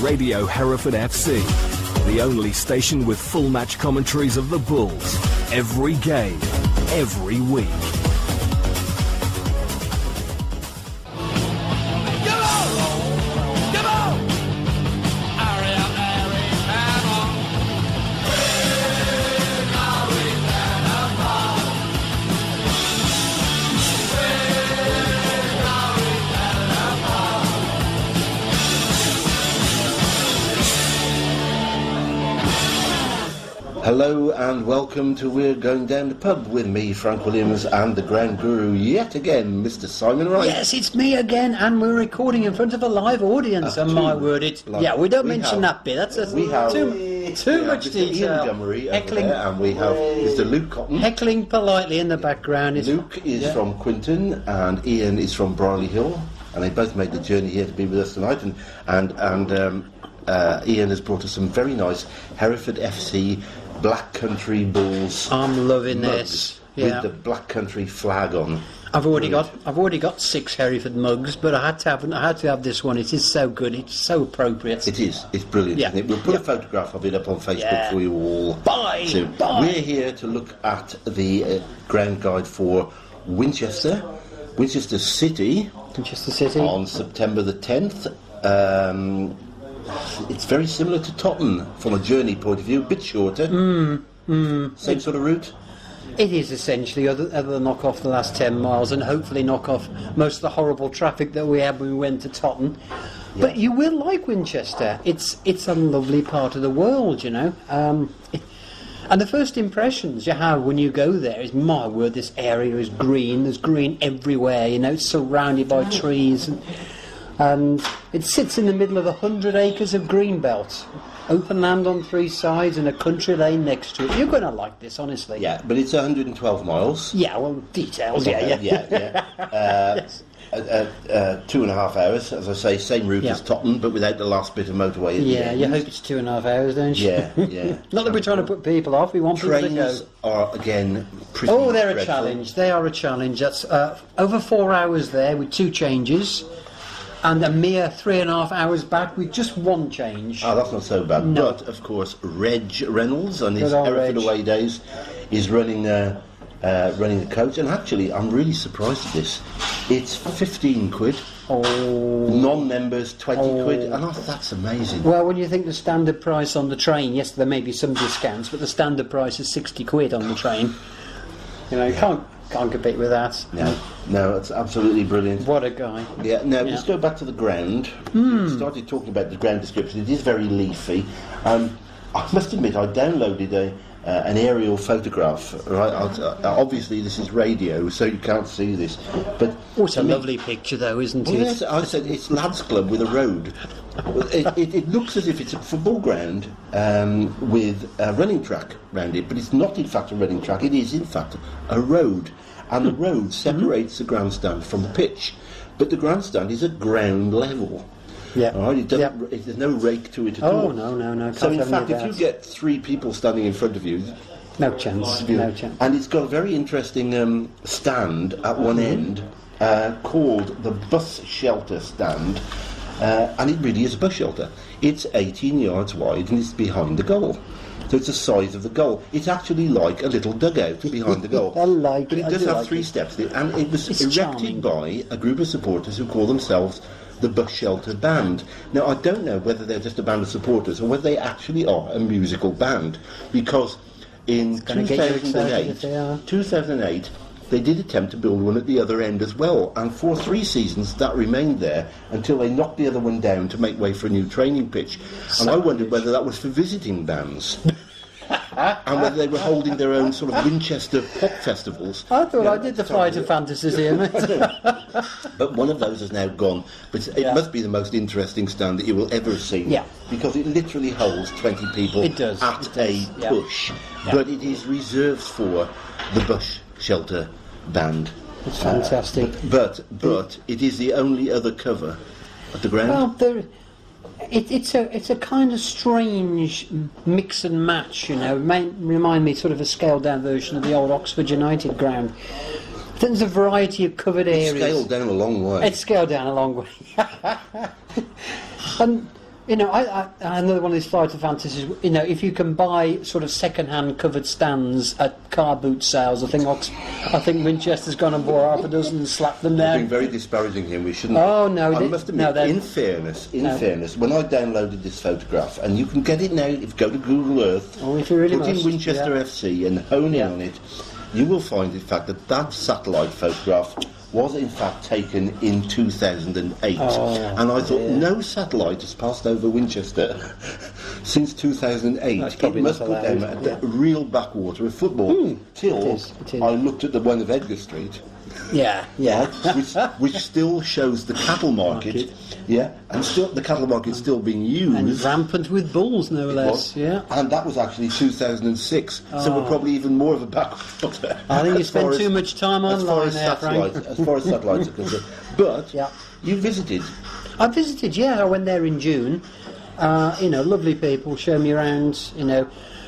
Radio Hereford FC, the only station with full match commentaries of the Bulls. Every game, every week. Hello and welcome to We're Going Down the Pub with me, Frank Williams, and the Grand Guru yet again, Mr. Simon Wright. Yes, it's me again, and we're recording in front of a live audience. And my word, we don't mention that bit. That's too much Mr. detail. Ian Gummery heckling, over there, and we have Mr. Luke Cotton heckling politely in the background. Luke is from Quinton, and Ian is from Brierley Hill, and they both made the journey here to be with us tonight. And Ian has brought us some very nice Hereford FC Black Country Bulls. I'm loving this. With the Black Country flag on. I've already got 6 Hereford mugs, but I had to have this one. It is so good. It's so appropriate. It is. It's brilliant. Yeah. Isn't it? We'll put a photograph of it up on Facebook for you all. Bye. We're here to look at the ground guide for Winchester City. Winchester City on September the 10th. It's very similar to Totton from a journey point of view, a bit shorter. Same sort of route. It is essentially, other than knock off the last 10 miles and hopefully knock off most of the horrible traffic that we had when we went to Totton. Yeah. But you will like Winchester. It's a lovely part of the world, you know. And the first impressions you have when you go there is, my word, this area is green. There's green everywhere, you know. It's surrounded by trees. And it sits in the middle of 100 acres of green belt. Open land on 3 sides and a country lane next to it. You're going to like this, honestly. Yeah, but it's 112 miles. Yeah, well, details, yeah. Yes. 2.5 hours, as I say, same route as Totton, but without the last bit of motorway at the end. You hope it's 2.5 hours, don't you? Yeah. Not that we're trying to put people off, we want people to go. Trains are, again, pretty they're dreadful. a challenge. They are a challenge. That's over 4 hours there with 2 changes. And a mere 3.5 hours back with just 1 change. Oh, that's not so bad. No. But, of course, Reg Reynolds on his Good old Hereford Reg. away days is running a coach. And actually, I'm really surprised at this. It's 15 quid. Oh. Non-members, 20 quid. And I thought that's amazing. Well, when you think the standard price on the train, yes, there may be some discounts, but the standard price is 60 quid on the train. You know, you can't compete with that. No, it's absolutely brilliant. What a guy. Yeah, now let's go back to the ground. We started talking about the ground description. It is very leafy. I must admit, I downloaded an aerial photograph. Right, obviously this is radio, so you can't see this. But it's a lovely picture, though, isn't it? Yes, I said it's Lads Club with a road. It looks as if it's a football ground with a running track round it, but it's not in fact a running track. It is in fact a road, and the road separates the grandstand from the pitch. But the grandstand is at ground level. Yeah. All right, there's no rake to it at all. Oh, no. So in fact, if you get 3 people standing in front of you, no chance. And it's got a very interesting stand at one end called the bus shelter stand, and it really is a bus shelter. It's 18 yards wide and it's behind the goal. So it's the size of the goal. It's actually like a little dugout behind the goal. But it does have 3 steps, and it was erected by a group of supporters who call themselves the Bus Shelter Band. Now, I don't know whether they're just a band of supporters or whether they actually are a musical band, because in 2008, they did attempt to build one at the other end as well, and for 3 seasons that remained there until they knocked the other one down to make way for a new training pitch. And I wondered whether that was for visiting bands. And whether they were holding their own sort of Winchester pop festivals. I thought I did the Flight of Fantasies here, mate. But one of those is now gone. But it must be the most interesting stand that you will ever see. Yeah. Because it literally holds 20 people at a push. Yeah. But it is reserved for the Bus Shelter Band. It's fantastic. But it is the only other cover at the ground. Well, it's a kind of strange mix and match, you know. It may remind me sort of a scaled down version of the old Oxford United ground. There's a variety of covered areas. It's scaled down a long way. It's scaled down a long way. And You know, another one of these flight of fantasies. You know, if you can buy sort of second-hand covered stands at car boot sales, I think Winchester's gone and bought half a dozen and slapped them down. Being very disparaging here, we shouldn't. Oh no! I must admit, in fairness, when I downloaded this photograph, and you can get it now if you go to Google Earth, if you really put in must, Winchester FC and hone in on it, you will find, in fact, that satellite photograph was in fact taken in 2008, and I thought no satellite has passed over Winchester since 2008. It must put them at the real backwater of football till I looked at the one of Edgar Street. Which still shows the cattle market. And still the cattle market still being used and rampant with bulls, no less. And that was actually 2006, so we're probably even more of a backwater. I think you spend too much time online there, Frank. As far as satellites are concerned. But you visited. I visited. I went there in June. Lovely people show me around.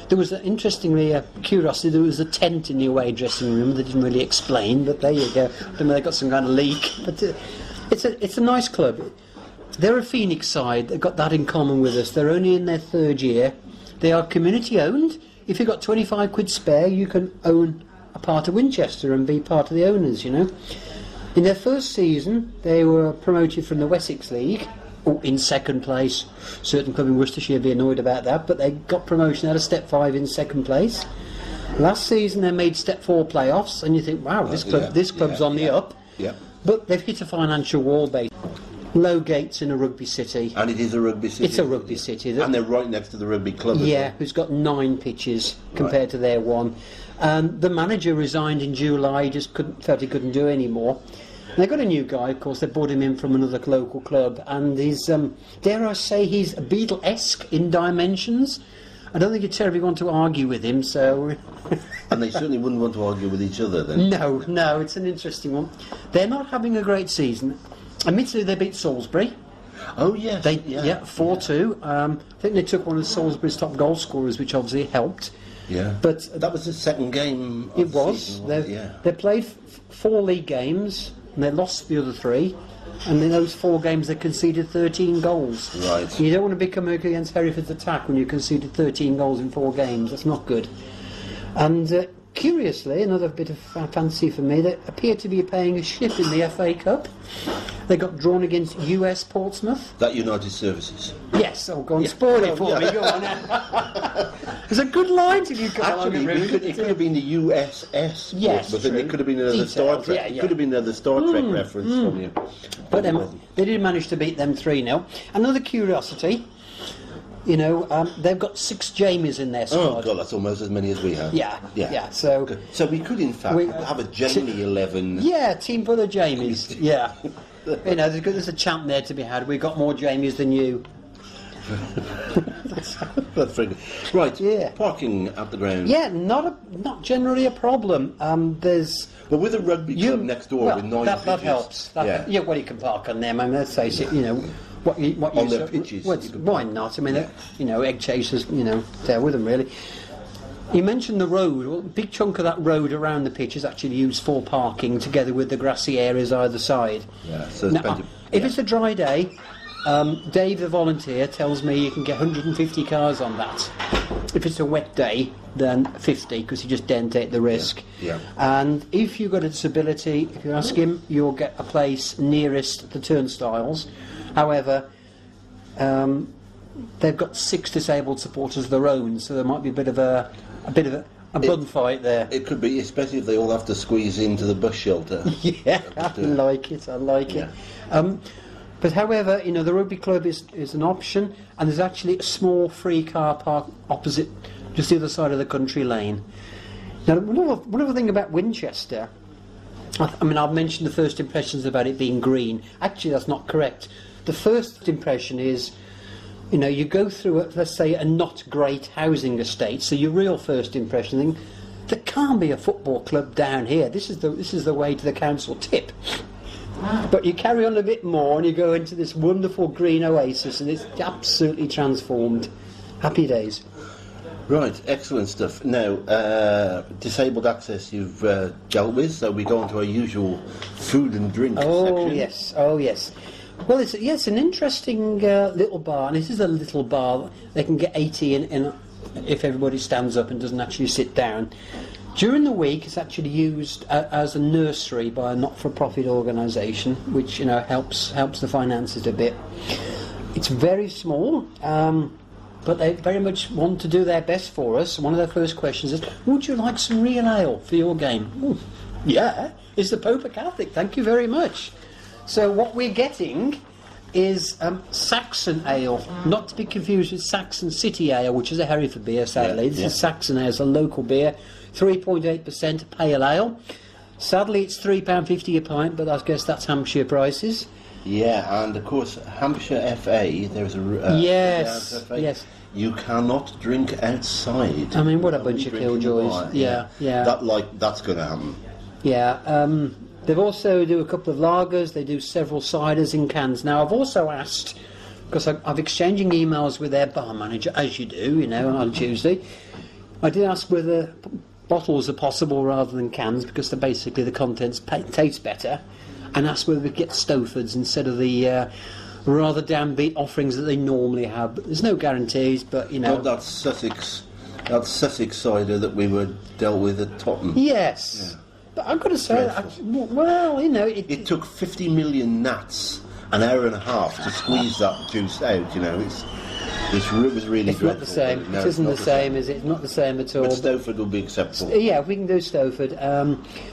There was, interestingly, a curiosity, there was a tent in the away dressing room. They didn't really explain, but there you go. I don't know, they got some kind of leak. But it's a nice club. They're a Phoenix side. They've got that in common with us. They're only in their third year. They are community owned. If you've got 25 quid spare, you can own a part of Winchester and be part of the owners, In their first season, they were promoted from the Wessex League. In second place. Certain club in Worcestershire would be annoyed about that, but they got promotion out of Step 5 in second place. Last season they made Step 4 playoffs, and you think, wow, this club's on the up. But they've hit a financial wall, basically. Low gates in a rugby city. And it is a rugby city. It's a rugby city. And they're right next to the rugby club. Who's got 9 pitches compared to their one. The manager resigned in July, just felt he couldn't do any more. They've got a new guy, of course. They brought him in from another local club, and he's, dare I say, he's Beatle-esque in dimensions. I don't think you terribly want to argue with him, so... And they certainly wouldn't want to argue with each other, then? No, it's an interesting one. They're not having a great season. Admittedly, they beat Salisbury. Oh, yes. 4-2. I think they took one of Salisbury's top goal scorers, which obviously helped. Yeah. But that was the second game of the season, they played 4 league games, and they lost the other 3, and in those 4 games they conceded 13 goals. Right. You don't want to be coming against Hereford's attack when you conceded 13 goals in 4 games. That's not good. And curiously, another bit of fancy for me, they appear to be paying a ship in the FA Cup. They got drawn against US Portsmouth. That United Services. Yes, go on, spoil it for me, go on. There's a good line till you come along and ruin it. It could have been the USS Portsmouth, and it could have been another Star Trek. It could have been another Star Trek reference from you. But they did manage to beat them 3-0. Another curiosity, they've got 6 Jamies in their squad. Oh God, that's almost as many as we have. Yeah. So we could in fact have a Jamie 11. Yeah, team full of Jamies. Yeah. There's a chant there to be had. We've got more Jamies than you. That's very good. Right. Yeah. Parking at the ground. Yeah, not generally a problem. There's. But with a rugby club next door with 9 pitches, that helps. Well, you can park on them. I mean, let's face it. What on their pitches. Why not? I mean, egg chasers. There with them really. You mentioned the road. Well, a big chunk of that road around the pitch is actually used for parking, together with the grassy areas either side. Yeah. So if it's a dry day, Dave, the volunteer, tells me you can get 150 cars on that. If it's a wet day, then 50, because you just dentate the risk. Yeah. And if you've got a disability, if you ask him, you'll get a place nearest the turnstiles. However, they've got 6 disabled supporters of their own, so there might be a bit of a bun fight there. It could be, especially if they all have to squeeze into the bus shelter. I like it. But however, the rugby club is an option, and there's actually a small free car park opposite, just the other side of the country lane. Now, one other thing about Winchester, I mean, I've mentioned the first impressions about it being green. Actually, that's not correct. The first impression is, you go through, let's say, a not great housing estate, so your real first impression, there can't be a football club down here. This is the way to the council tip. But you carry on a bit more and you go into this wonderful green oasis, and it's absolutely transformed. Happy days. Right, excellent stuff. Now, disabled access you've dealt with, so we go on to our usual food and drink section. Oh yes. Well, it's an interesting little bar, and this is a little bar. They can get 80 in if everybody stands up and doesn't actually sit down. During the week, it's actually used as a nursery by a not-for-profit organisation, which helps the finances a bit. It's very small, but they very much want to do their best for us. One of their first questions is, would you like some real ale for your game? Ooh, yeah, is the Pope a Catholic? Thank you very much. So what we're getting is Saxon ale, not to be confused with Saxon City ale, which is a Hereford beer, sadly. This is Saxon ale, it's a local beer, 3.8% pale ale. Sadly, it's £3.50 a pint, but I guess that's Hampshire prices. Yeah, and of course, Hampshire FA, there's a... yes, FA, yes. You cannot drink outside. I mean, what a bunch of killjoys. Yeah. That's going to happen. Yeah, they've also do a couple of lagers, they do several ciders in cans. Now, I've also asked, because I've exchanging emails with their bar manager, as you do, on Tuesday. I did ask whether bottles are possible rather than cans, because basically the contents taste better, and asked whether we get Stofords instead of the rather downbeat offerings that they normally have. But there's no guarantees, but Not that Sussex cider that we were dealt with at Tottenham. Yes. Yeah. But I've got to say, it took 50 million gnats an hour and a half to squeeze that juice out. It was really it's dreadful. Not the same. No, it isn't the same, is it? It's not the same at all. But Stoford will be acceptable. Yeah, we can do Stoford.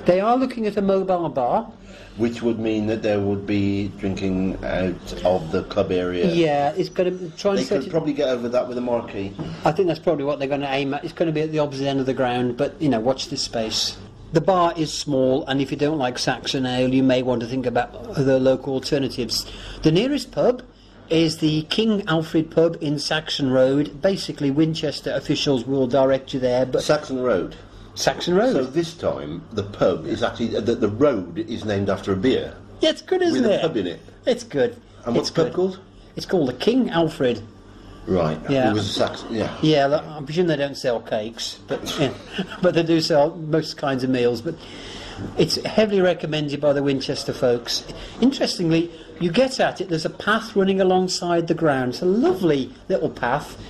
They are looking at a mobile bar. Which would mean that there would be drinking out of the club area. Yeah, it's going to try and They could probably get over that with a marquee. I think that's probably what they're going to aim at. It's going to be at the opposite end of the ground, but, watch this space. The bar is small, and if you don't like Saxon ale, you may want to think about other local alternatives. The nearest pub is the King Alfred pub in Saxon Road. Basically, Winchester officials will direct you there. But Saxon Road? Saxon Road. So this time, the pub is actually... The road is named after a beer. Yeah, it's good, isn't it? With a pub in it. It's good. And what's the pub called? It's called the King Alfred. Right. Yeah. It was a Saxon... Yeah. Yeah, I presume they don't sell cakes, but but they do sell most kinds of meals. But it's heavily recommended by the Winchester folks. Interestingly, you get at it, there's a path running alongside the ground. It's a lovely little path.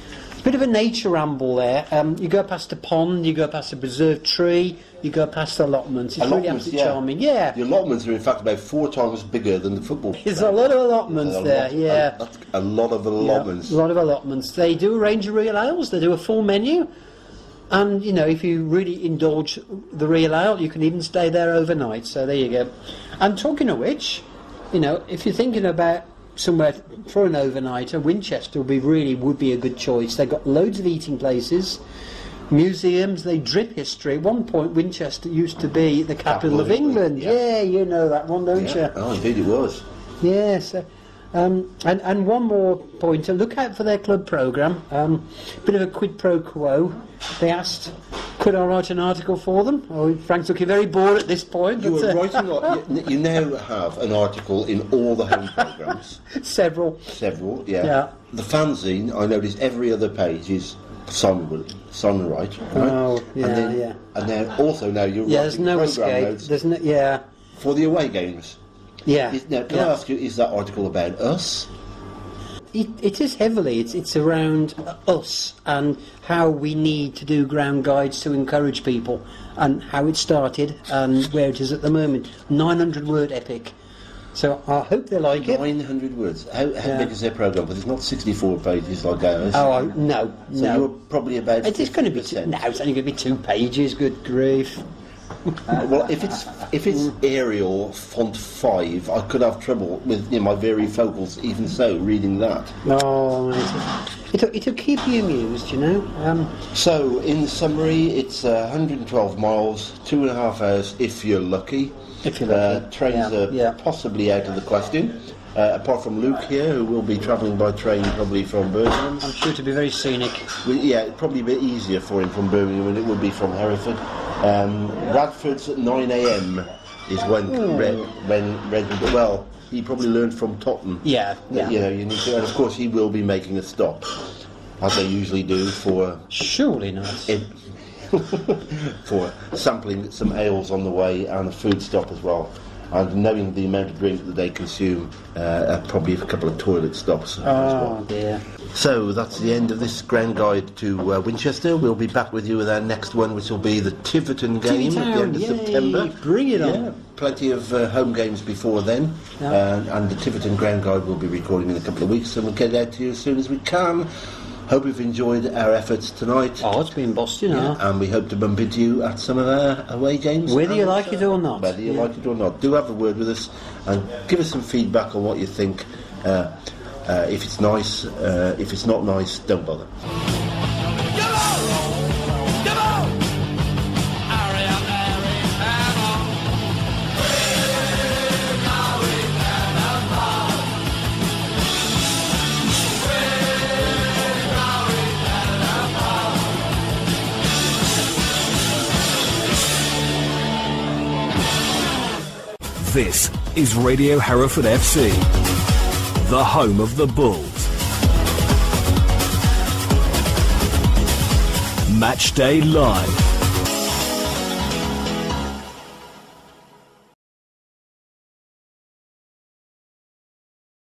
Bit of a nature ramble there. You go past a pond, you go past a preserved tree, you go past allotments. It's really absolutely charming. Yeah. The allotments are in fact about 4 times bigger than the football. There's a lot of allotments there, yeah. That's a lot of allotments. Yeah, a lot of allotments. They do a range of real ales, they do a full menu. And, if you really indulge the real ale, you can even stay there overnight. So there you go. And talking of which, if you're thinking about somewhere for an overnighter, Winchester would be a good choice. They've got loads of eating places, museums, they drip history. At one point, Winchester used to be the capital of England. Yeah, you know that one, don't you? Oh, indeed it was. Yes. And one more pointer, look out for their club programme. Bit of a quid pro quo. They asked, could I write an article for them? Oh, Frank's looking very bored at this point. You were writing. You now have an article in all the home programmes. Several, yeah. The fanzine, I noticed every other page is Sonwright, right? Oh, yeah, And then also now you're writing there's no escape. Notes there's no, yeah. For the away games. Yeah. Now, can I ask you, is that article about us? It is heavily. It's around us and how we need to do ground guides to encourage people, and how it started and where it is at the moment. 900-word epic. So I hope they like 900 words. How big is their programme? But it's not 64 pages like ours. Oh, no. So you're probably about 50%. It's going to be it's only going to be 2 pages. Good grief. Well, if it's Arial font 5, I could have trouble with my varifocals. Even so, reading that. Oh, it'll keep you amused, So, in summary, it's 112 miles, 2.5 hours if you're lucky. If you're lucky. Trains are possibly out of the question. Apart from Luke here, who will be travelling by train probably from Birmingham. I'm sure to be very scenic. It'd probably be easier for him from Birmingham than it would be from Hereford. Bradford's at 9 a.m. is when well, he probably learned from Tottenham. Yeah. You need to, and of course he will be making a stop, as they usually do for. Surely not. For sampling some ales on the way and a food stop as well. and knowing the amount of drink that they consume, probably a couple of toilet stops as well. Dear. So that's the end of this grand guide to Winchester. We'll be back with you with our next one, which will be the Tiverton game at the end of September. Bring it on. Yeah, plenty of home games before then, and the Tiverton grand guide will be recording in a couple of weeks, and we'll get out to you as soon as we can. Hope you've enjoyed our efforts tonight. Oh, it's been bossed, you know. And we hope to bump into you at some of our away games. Whether you like it or not. Whether you like it or not. Do have a word with us and give us some feedback on what you think. If it's nice, if it's not nice, don't bother. This is Radio Hereford FC, the home of the Bulls. Match Day Live.